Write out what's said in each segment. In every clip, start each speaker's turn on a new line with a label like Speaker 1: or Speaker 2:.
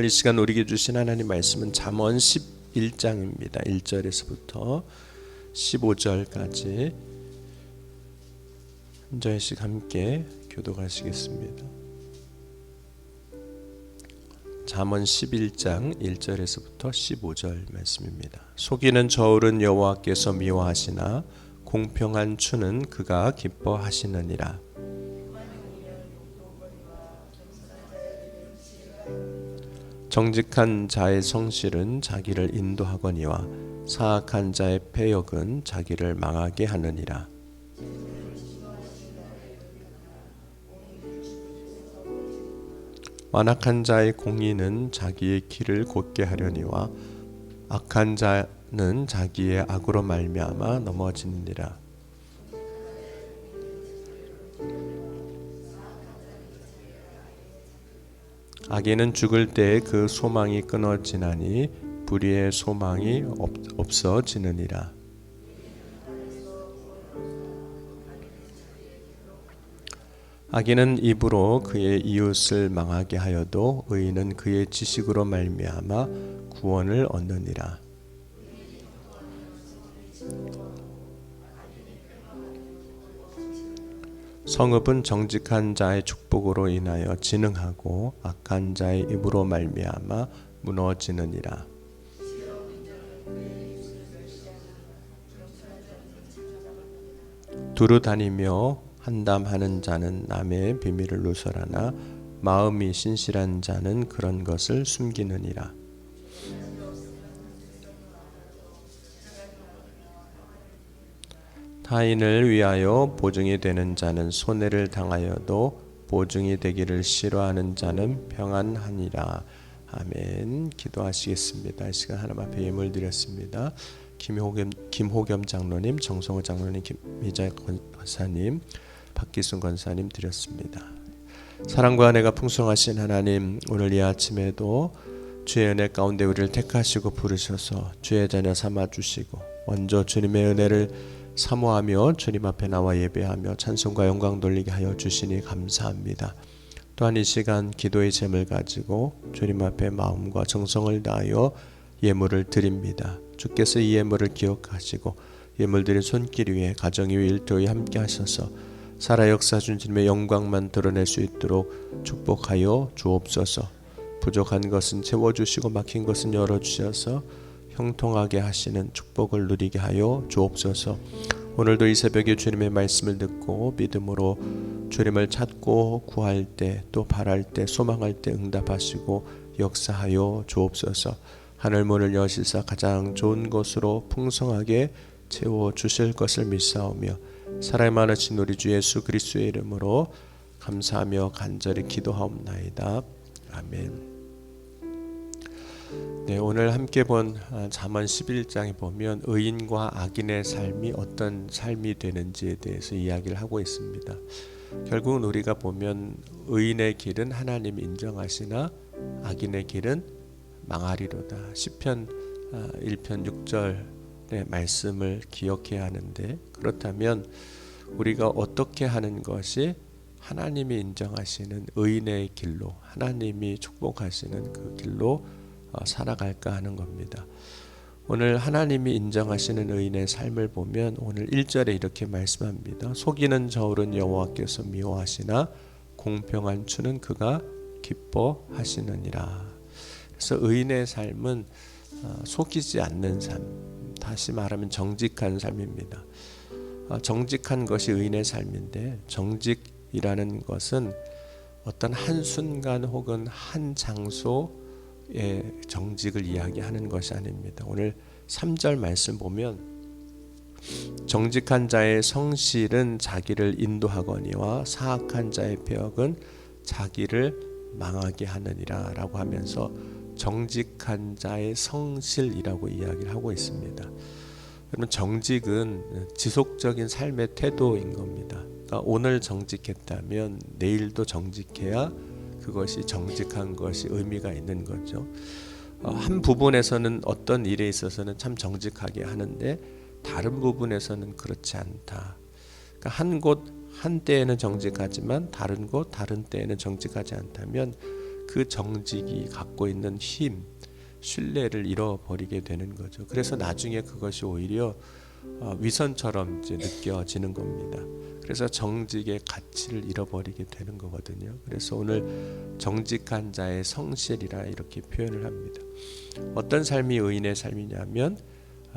Speaker 1: 이 시간 우리에게 주신 하나님 말씀은 잠언 11장입니다. 1절에서부터 15절까지 한 절씩 함께 교독하시겠습니다. 잠언 11장 1절에서부터 15절 말씀입니다. 속이는 저울은 여호와께서 미워하시나 공평한 추는 그가 기뻐하시느니라. 정직한 자의 성실은 자기를 인도하거니와 사악한 자의 패역은 자기를 망하게 하느니라. 완악한 자의 공의는 자기의 길을 곧게 하려니와 악한 자는 자기의 악으로 말미암아 넘어지느니라. 악인은 죽을 때에 그 소망이 끊어지나니 불의의 소망이 없어지느니라. 악인은 입으로 그의 이웃을 망하게 하여도 의인은 그의 지식으로 말미암아 구원을 얻느니라. 성읍은 정직한 자의 축복으로 인하여 진흥하고 악한 자의 입으로 말미암아 무너지느니라. 두루 다니며 한담하는 자는 남의 비밀을 누설하나 마음이 신실한 자는 그런 것을 숨기느니라. 타인을 위하여 보증이 되는 자는 손해를 당하여도 보증이 되기를 싫어하는 자는 평안하니라. 아멘. 기도하시겠습니다. 이 시간 하나님 앞에 예물 드렸습니다. 김호겸 장로님, 정성호 장로님, 김미자 권사님, 박기순 권사님 드렸습니다. 사랑과 은혜가 풍성하신 하나님, 오늘 이 아침에도 주의 은혜 가운데 우리를 택하시고 부르셔서 주의 자녀 삼아주시고 먼저 주님의 은혜를 사모하며 주님 앞에 나와 예배하며 찬송과 영광 돌리게 하여 주시니 감사합니다. 또한 이 시간 기도의 제물 가지고 주님 앞에 마음과 정성을 다하여 예물을 드립니다. 주께서 이 예물을 기억하시고 예물 드린 손길 위에 가정 위에 일터 위에 함께 하셔서 살아 역사하신 주님의 영광만 드러낼 수 있도록 축복하여 주옵소서. 부족한 것은 채워주시고 막힌 것은 열어주셔서 형통하게 하시는 축복을 누리게 하여 주옵소서. 오늘도 이 새벽에 주님의 말씀을 듣고 믿음으로 주님을 찾고 구할 때 또 바랄 때 소망할 때 응답하시고 역사하여 주옵소서. 하늘 문을 여시사 가장 좋은 것으로 풍성하게 채워주실 것을 믿사오며 사랑이 많으신 우리 주 예수 그리스도의 이름으로 감사하며 간절히 기도하옵나이다. 아멘. 네, 오늘 함께 본 잠언 11장에 보면 의인과 악인의 삶이 어떤 삶이 되는지에 대해서 이야기를 하고 있습니다. 결국은 우리가 보면 의인의 길은 하나님이 인정하시나 악인의 길은 망하리로다. 시편 1편 6절의 말씀을 기억해야 하는데, 그렇다면 우리가 어떻게 하는 것이 하나님이 인정하시는 의인의 길로, 하나님이 축복하시는 그 길로 살아갈까 하는 겁니다. 오늘 하나님이 인정하시는 의인의 삶을 보면 오늘 1절에 이렇게 말씀합니다. 속이는 저울은 여호와께서 미워하시나 공평한 추는 그가 기뻐하시느니라. 그래서 의인의 삶은 속이지 않는 삶, 다시 말하면 정직한 삶입니다. 정직한 것이 의인의 삶인데, 정직이라는 것은 어떤 한순간 혹은 한 장소 정직을 이야기하는 것이 아닙니다. 오늘 3절 말씀 보면 정직한 자의 성실은 자기를 인도하거니와 사악한 자의 패역은 자기를 망하게 하느니라 라고 하면서 정직한 자의 성실이라고 이야기를 하고 있습니다. 여러분, 정직은 지속적인 삶의 태도인 겁니다. 그러니까 오늘 정직했다면 내일도 정직해야 그것이 정직한 것이 의미가 있는 거죠. 한 부분에서는 어떤 일에 있어서는 참 정직하게 하는데 다른 부분에서는 그렇지 않다. 그러니까 한 곳 한 때에는 정직하지만 다른 곳 다른 때에는 정직하지 않다면 그 정직이 갖고 있는 힘, 신뢰를 잃어버리게 되는 거죠. 그래서 나중에 그것이 오히려 위선처럼 이제 느껴지는 겁니다. 그래서 정직의 가치를 잃어버리게 되는 거거든요. 그래서 오늘 정직한 자의 성실이라 이렇게 표현을 합니다. 어떤 삶이 의인의 삶이냐면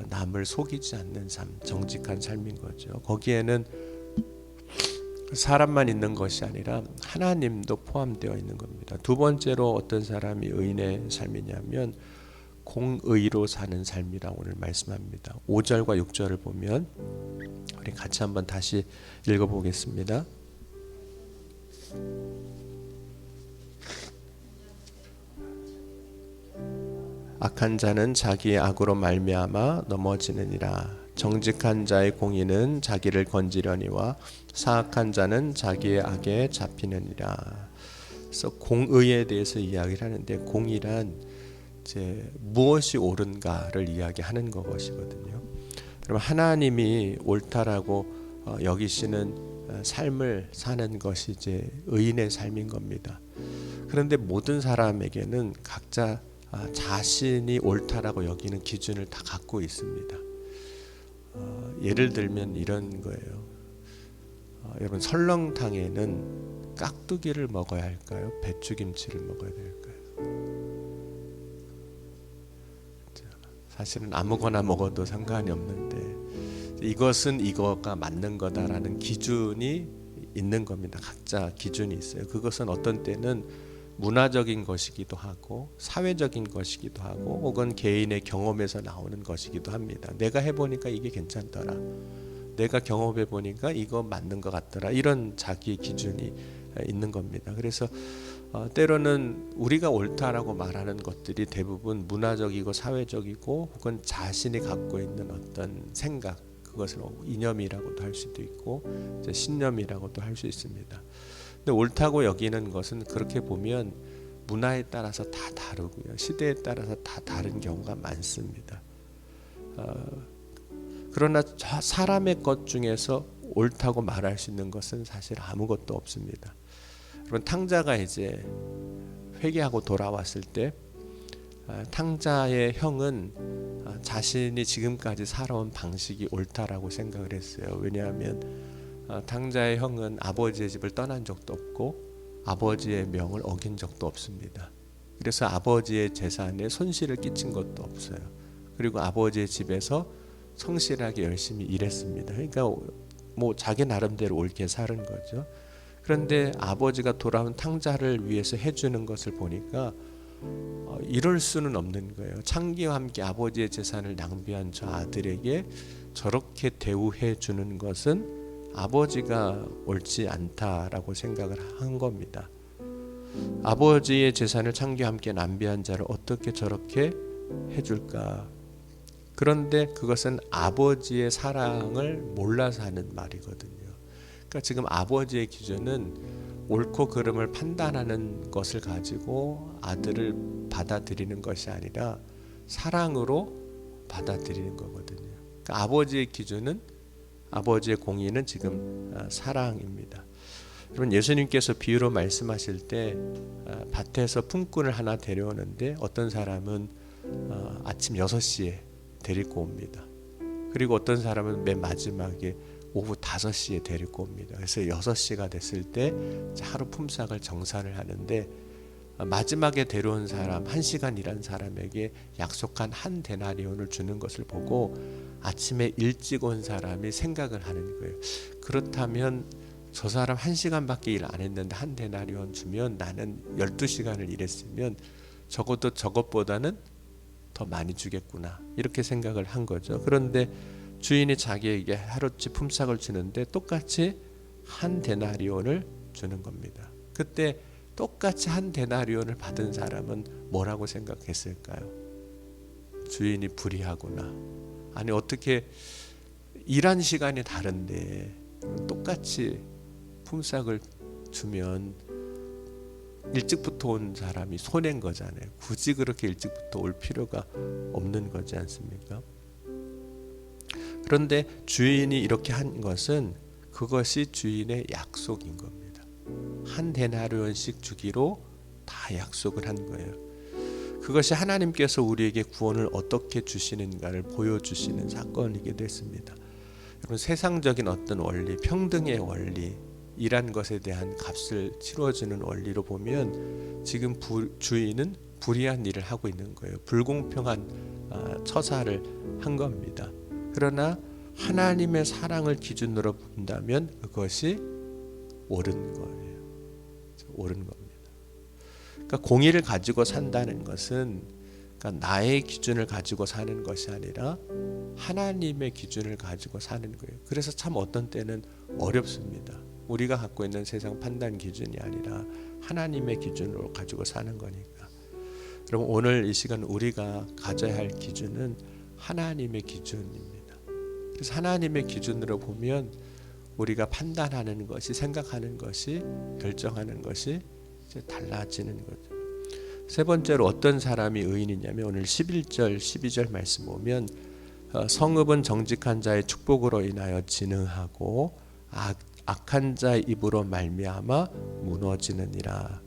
Speaker 1: 남을 속이지 않는 삶, 정직한 삶인 거죠. 거기에는 사람만 있는 것이 아니라 하나님도 포함되어 있는 겁니다. 두 번째로 어떤 사람이 의인의 삶이냐면 공의로 사는 삶이라 오늘 말씀합니다. 5절과 6절을 보면 우리 같이 한번 다시 읽어보겠습니다. 악한 자는 자기의 악으로 말미암아 넘어지느니라. 정직한 자의 공의는 자기를 건지려니와 사악한 자는 자기의 악에 잡히느니라. 그래서 공의에 대해서 이야기를 하는데, 공의란 이제 무엇이 옳은가를 이야기하는 것이거든요. 그럼 하나님이 옳다라고 여기시는 삶을 사는 것이 이제 의인의 삶인 겁니다. 그런데 모든 사람에게는 각자 자신이 옳다라고 여기는 기준을 다 갖고 있습니다. 예를 들면 이런 거예요. 여러분, 설렁탕에는 깍두기를 먹어야 할까요? 배추김치를 먹어야 될까요? 사실은 아무거나 먹어도 상관이 없는데, 이것은 이거가 맞는 거다라는 기준이 있는 겁니다. 각자 기준이 있어요. 그것은 어떤 때는 문화적인 것이기도 하고 사회적인 것이기도 하고 혹은 개인의 경험에서 나오는 것이기도 합니다. 내가 해보니까 이게 괜찮더라, 내가 경험해보니까 이거 맞는 것 같더라, 이런 자기 기준이 있는 겁니다. 그래서 때로는 우리가 옳다라고 말하는 것들이 대부분 문화적이고 사회적이고 혹은 자신이 갖고 있는 어떤 생각, 그것을 이념이라고도 할 수도 있고 신념이라고도 할 수 있습니다. 근데 옳다고 여기는 것은 그렇게 보면 문화에 따라서 다 다르고요, 시대에 따라서 다 다른 경우가 많습니다. 그러나 사람의 것 중에서 옳다고 말할 수 있는 것은 사실 아무것도 없습니다. 여러분, 탕자가 이제 회개하고 돌아왔을 때 탕자의 형은 자신이 지금까지 살아온 방식이 옳다라고 생각을 했어요. 왜냐하면 탕자의 형은 아버지의 집을 떠난 적도 없고 아버지의 명을 어긴 적도 없습니다. 그래서 아버지의 재산에 손실을 끼친 것도 없어요. 그리고 아버지의 집에서 성실하게 열심히 일했습니다. 그러니까 뭐 자기 나름대로 옳게 사는 거죠. 그런데 아버지가 돌아온 탕자를 위해서 해주는 것을 보니까 이럴 수는 없는 거예요. 창기와 함께 아버지의 재산을 낭비한 저 아들에게 저렇게 대우해 주는 것은 아버지가 옳지 않다라고 생각을 한 겁니다. 아버지의 재산을 창기와 함께 낭비한 자를 어떻게 저렇게 해줄까? 그런데 그것은 아버지의 사랑을 몰라서 하는 말이거든요. 그러니까 지금 아버지의 기준은 옳고 그름을 판단하는 것을 가지고 아들을 받아들이는 것이 아니라 사랑으로 받아들이는 거거든요. 그러니까 아버지의 기준은, 아버지의 공의는 지금 사랑입니다. 여러분, 예수님께서 비유로 말씀하실 때 밭에서 품꾼을 하나 데려오는데 어떤 사람은 아침 6시에 데리고 옵니다. 그리고 어떤 사람은 맨 마지막에 오후 5시에 데리고 옵니다. 그래서 6시가 됐을 때 하루 품삯을 정산을 하는데 마지막에 데려온 사람, 1시간 일한 사람에게 약속한 한 데나리온을 주는 것을 보고 아침에 일찍 온 사람이 생각을 하는 거예요. 그렇다면 저 사람 1시간밖에 일 안 했는데 한 데나리온 주면 나는 12시간을 일했으면 적어도 저것보다는 더 많이 주겠구나, 이렇게 생각을 한 거죠. 그런데 주인이 자기에게 하루치 품삯을 주는데 똑같이 한 데나리온을 주는 겁니다. 그때 똑같이 한 데나리온을 받은 사람은 뭐라고 생각했을까요? 주인이 불의하구나. 아니, 어떻게 일한 시간이 다른데 똑같이 품삯을 주면 일찍부터 온 사람이 손해인 거잖아요. 굳이 그렇게 일찍부터 올 필요가 없는 거지 않습니까? 그런데 주인이 이렇게 한 것은 그것이 주인의 약속인 겁니다. 한 데나리온씩 주기로 다 약속을 한 거예요. 그것이 하나님께서 우리에게 구원을 어떻게 주시는가를 보여주시는 사건이게 됐습니다. 여러분, 세상적인 어떤 원리, 평등의 원리, 이란 것에 대한 값을 치러주는 원리로 보면 지금 주인은 불의한 일을 하고 있는 거예요. 불공평한 처사를 한 겁니다. 그러나 하나님의 사랑을 기준으로 본다면 그것이 옳은 거예요. 옳은 겁니다. 그러니까 공의를 가지고 산다는 것은 그러니까 나의 기준을 가지고 사는 것이 아니라 하나님의 기준을 가지고 사는 거예요. 그래서 참 어떤 때는 어렵습니다. 우리가 갖고 있는 세상 판단 기준이 아니라 하나님의 기준으로 가지고 사는 거니까. 그럼 오늘 이 시간 우리가 가져야 할 기준은 하나님의 기준입니다. 그래서 하나님의 기준으로 보면 우리가 판단하는 것이, 생각하는 것이, 결정하는 것이 이제 달라지는 거죠. 세 번째로 어떤 사람이 의인이냐면 오늘 11절, 12절 말씀 보면 성읍은 정직한 자의 축복으로 인하여 진흥하고 악한 자의 입으로 말미암아 무너지느니라.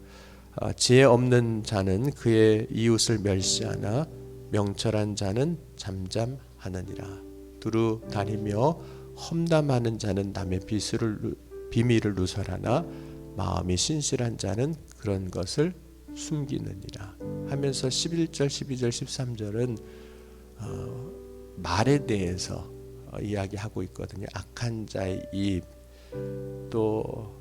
Speaker 1: 지혜 없는 자는 그의 이웃을 멸시하나 명철한 자는 잠잠하느니라. 두루 다니며 험담하는 자는 남의 비밀을 누설하나 마음이 신실한 자는 그런 것을 숨기느니라 하면서 11절, 12절, 13절은 말에 대해서 이야기하고 있거든요. 악한 자의 입, 또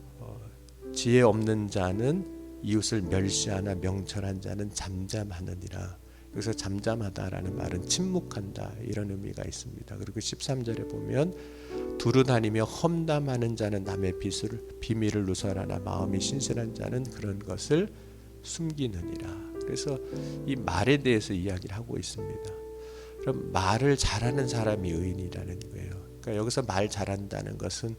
Speaker 1: 지혜 없는 자는 이웃을 멸시하나 명철한 자는 잠잠하느니라. 여기서 잠잠하다라는 말은 침묵한다 이런 의미가 있습니다. 그리고 13절에 보면 두루 다니며 험담하는 자는 남의 비밀을 누설하나 마음이 신실한 자는 그런 것을 숨기느니라. 그래서 이 말에 대해서 이야기를 하고 있습니다. 그럼 말을 잘하는 사람이 의인이라는 거예요. 그러니까 여기서 말 잘한다는 것은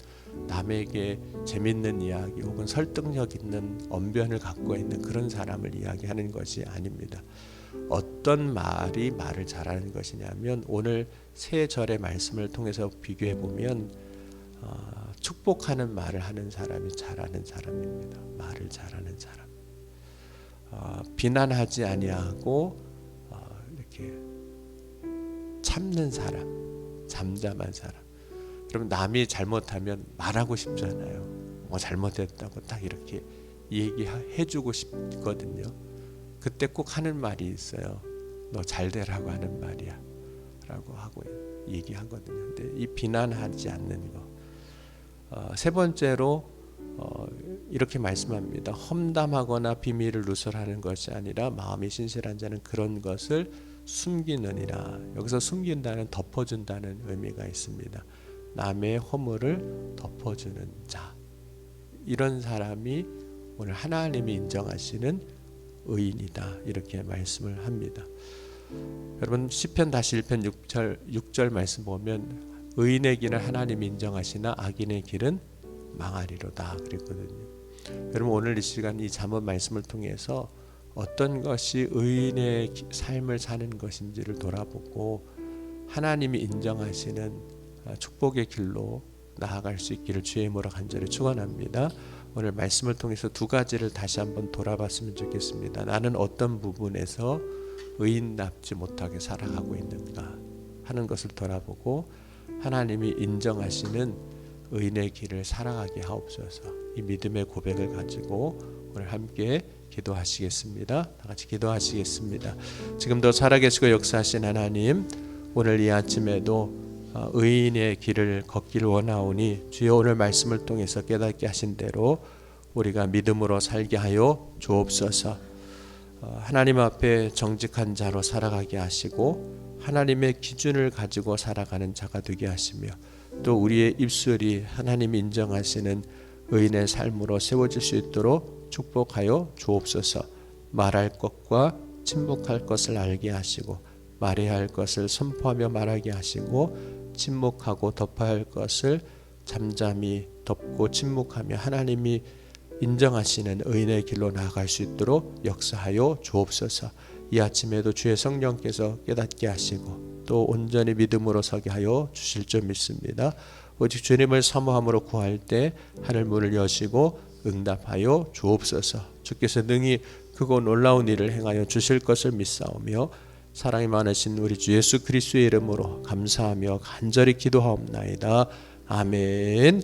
Speaker 1: 남에게 재밌는 이야기 혹은 설득력 있는 언변을 갖고 있는 그런 사람을 이야기하는 것이 아닙니다. 어떤 말이 말을 잘하는 것이냐면 오늘 세 절의 말씀을 통해서 비교해 보면 축복하는 말을 하는 사람이 잘하는 사람입니다. 말을 잘하는 사람. 비난하지 아니하고 이렇게 참는 사람, 잠잠한 사람. 그럼 남이 잘못하면 말하고 싶잖아요. 뭐 잘못했다고 딱 이렇게 얘기해주고 싶거든요. 그때 꼭 하는 말이 있어요. 너 잘되라고 하는 말이야 라고 하고 얘기하거든요. 근데 이 비난하지 않는 거. 세 번째로 이렇게 말씀합니다. 험담하거나 비밀을 누설하는 것이 아니라 마음이 신실한 자는 그런 것을 숨기느니라. 여기서 숨긴다는 덮어준다는 의미가 있습니다. 남의 허물을 덮어주는 자, 이런 사람이 오늘 하나님이 인정하시는 의인이다 이렇게 말씀을 합니다. 여러분 시편 다시 1편 6절 말씀 보면 의인의 길은 하나님이 인정하시나 악인의 길은 망하리로다 그랬거든요. 여러분 오늘 이 시간 이 잠언 말씀을 통해서 어떤 것이 의인의 삶을 사는 것인지를 돌아보고 하나님이 인정하시는 축복의 길로 나아갈 수 있기를 주의 이름으로 간절히 축원합니다. 오늘 말씀을 통해서 두 가지를 다시 한번 돌아봤으면 좋겠습니다. 나는 어떤 부분에서 의인답지 못하게 살아가고 있는가 하는 것을 돌아보고 하나님이 인정하시는 의인의 길을 살아가게 하옵소서. 이 믿음의 고백을 가지고 오늘 함께 기도하시겠습니다. 다 같이 기도하시겠습니다. 지금도 살아계시고 역사하신 하나님, 오늘 이 아침에도 의인의 길을 걷기를 원하오니 주여 오늘 말씀을 통해서 깨닫게 하신 대로 우리가 믿음으로 살게 하여 주옵소서. 하나님 앞에 정직한 자로 살아가게 하시고 하나님의 기준을 가지고 살아가는 자가 되게 하시며 또 우리의 입술이 하나님이 인정하시는 의인의 삶으로 세워질 수 있도록 축복하여 주옵소서. 말할 것과 침묵할 것을 알게 하시고 말해야 할 것을 선포하며 말하게 하시고 침묵하고 덮어야 할 것을 잠잠히 덮고 침묵하며 하나님이 인정하시는 의인의 길로 나아갈 수 있도록 역사하여 주옵소서. 이 아침에도 주의 성령께서 깨닫게 하시고 또 온전히 믿음으로 서게 하여 주실 줄 믿습니다. 오직 주님을 사모함으로 구할 때 하늘 문을 여시고 응답하여 주옵소서. 주께서 능히 그 크고 놀라운 일을 행하여 주실 것을 믿사오며 사랑이 많으신 우리 주 예수 그리스도의 이름으로 감사하며 간절히 기도하옵나이다. 아멘.